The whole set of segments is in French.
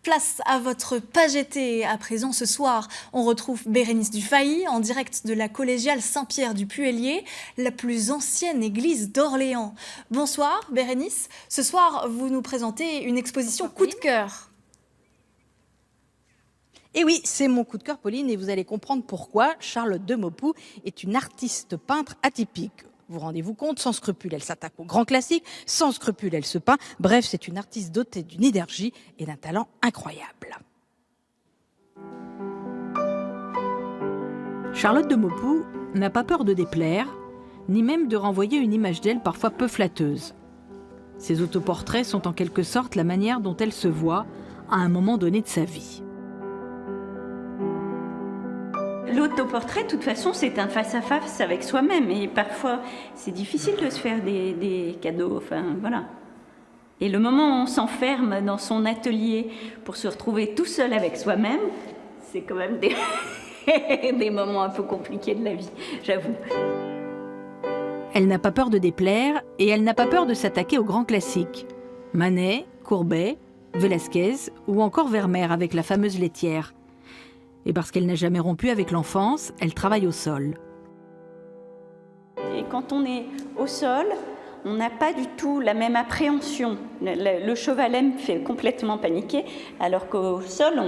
Place à votre page été. À présent, ce soir, on retrouve Bérénice Dufay en direct de la collégiale Saint-Pierre du Puellier, la plus ancienne église d'Orléans. Bonsoir Bérénice. Ce soir, vous nous présentez une exposition coup de cœur. Et oui, c'est mon coup de cœur, Pauline, et vous allez comprendre pourquoi Charlotte de Maupoux est une artiste peintre atypique. Vous rendez-vous compte, sans scrupule, elle s'attaque aux grands classiques, sans scrupule, elle se peint. Bref, c'est une artiste dotée d'une énergie et d'un talent incroyable. Charlotte de Maupoux n'a pas peur de déplaire, ni même de renvoyer une image d'elle parfois peu flatteuse. Ses autoportraits sont en quelque sorte la manière dont elle se voit à un moment donné de sa vie. L'autoportrait, de toute façon, c'est un face-à-face avec soi-même. Et parfois, c'est difficile de se faire des cadeaux. Enfin, voilà. Et le moment où on s'enferme dans son atelier pour se retrouver tout seul avec soi-même, c'est quand même des moments un peu compliqués de la vie, j'avoue. Elle n'a pas peur de déplaire et elle n'a pas peur de s'attaquer aux grands classiques. Manet, Courbet, Velázquez ou encore Vermeer avec la fameuse laitière. Et parce qu'elle n'a jamais rompu avec l'enfance, elle travaille au sol. Et quand on est au sol, on n'a pas du tout la même appréhension. Le chevalet me fait complètement paniquer, alors qu'au sol,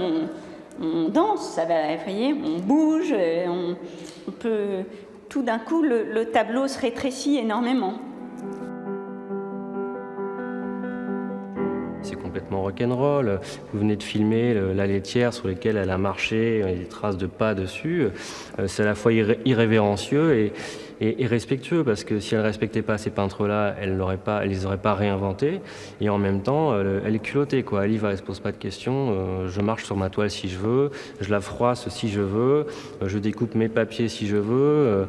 on danse, ça va, vous voyez, on bouge, on peut... Tout d'un coup, le tableau se rétrécit énormément. C'est complètement rock'n'roll. Vous venez de filmer la laitière sur laquelle elle a marché, il y a des traces de pas dessus. C'est à la fois irrévérencieux et respectueux, parce que si elle ne respectait pas ces peintres-là, elle les aurait pas réinventés. Et en même temps, elle est culottée, quoi. Elle y va, elle se pose pas de questions. Je marche sur ma toile si je veux, je la froisse si je veux, je découpe mes papiers si je veux.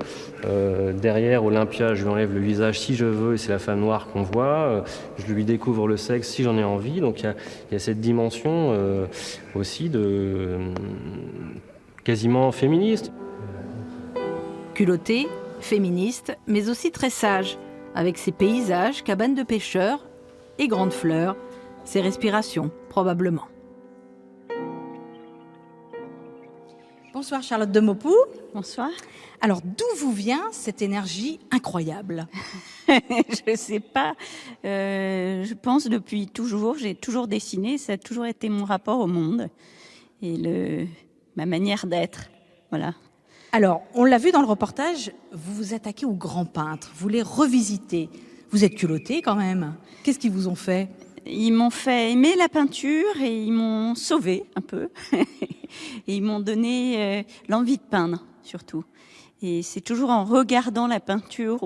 Derrière Olympia, je lui enlève le visage si je veux, et c'est la femme noire qu'on voit. Je lui découvre le sexe si j'en ai envie. Donc il y a cette dimension aussi de quasiment féministe. Culottée, féministe, mais aussi très sage, avec ses paysages, cabanes de pêcheurs et grandes fleurs, ses respirations, probablement. Bonsoir Charlotte de Maupoux. Bonsoir. Alors, d'où vous vient cette énergie incroyable? Je ne sais pas. Je pense depuis toujours, j'ai toujours dessiné, ça a toujours été mon rapport au monde et ma manière d'être. Voilà. Alors, on l'a vu dans le reportage, vous vous attaquez aux grands peintres, vous les revisitez. Vous êtes culottés quand même. Qu'est-ce qu'ils vous ont fait? Ils m'ont fait aimer la peinture et ils m'ont sauvée un peu. Et ils m'ont donné l'envie de peindre, surtout. Et c'est toujours en regardant la peinture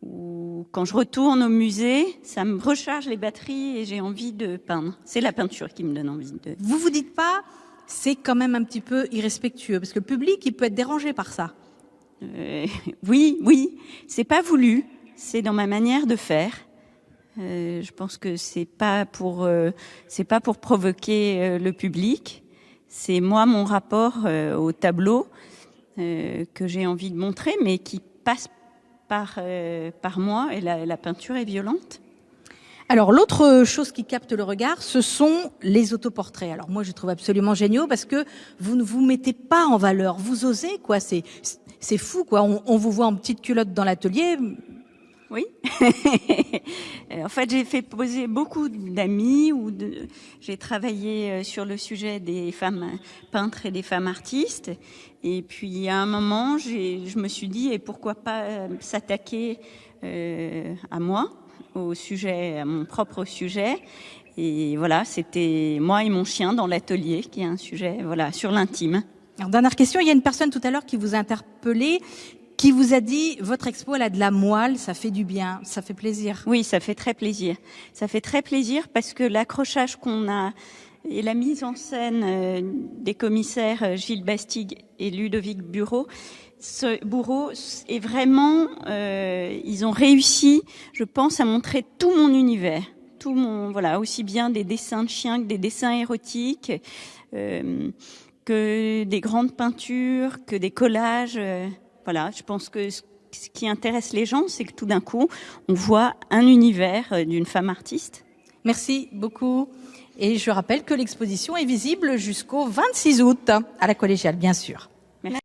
ou quand je retourne au musée, ça me recharge les batteries et j'ai envie de peindre. C'est la peinture qui me donne envie de... Vous vous dites pas, c'est quand même un petit peu irrespectueux, parce que le public, il peut être dérangé par ça. Oui, c'est pas voulu, c'est dans ma manière de faire. Je pense que c'est pas pour provoquer le public. C'est moi, mon rapport au tableau que j'ai envie de montrer, mais qui passe par moi, et la peinture est violente. Alors, l'autre chose qui capte le regard, ce sont les autoportraits. Alors, moi, je trouve absolument géniaux parce que vous ne vous mettez pas en valeur. Vous osez, quoi. C'est fou, quoi. On vous voit en petite culotte dans l'atelier. Oui. En fait, j'ai fait poser beaucoup d'amis j'ai travaillé sur le sujet des femmes peintres et des femmes artistes. Et puis, à un moment, je me suis dit, et pourquoi pas s'attaquer à moi, à mon propre sujet. Et voilà, c'était moi et mon chien dans l'atelier, qui est un sujet, voilà, sur l'intime. Alors, dernière question, il y a une personne tout à l'heure qui vous a interpellé, qui vous a dit, votre expo, elle a de la moelle, ça fait du bien, ça fait plaisir. Oui, ça fait très plaisir. Ça fait très plaisir parce que l'accrochage qu'on a et la mise en scène des commissaires Gilles Bastigue et Ludovic Bourreau est vraiment, ils ont réussi, je pense, à montrer tout mon univers. Voilà, aussi bien des dessins de chiens que des dessins érotiques, que des grandes peintures, que des collages. Voilà, je pense que ce qui intéresse les gens, c'est que tout d'un coup, on voit un univers d'une femme artiste. Merci beaucoup. Et je rappelle que l'exposition est visible jusqu'au 26 août, à la Collégiale, bien sûr.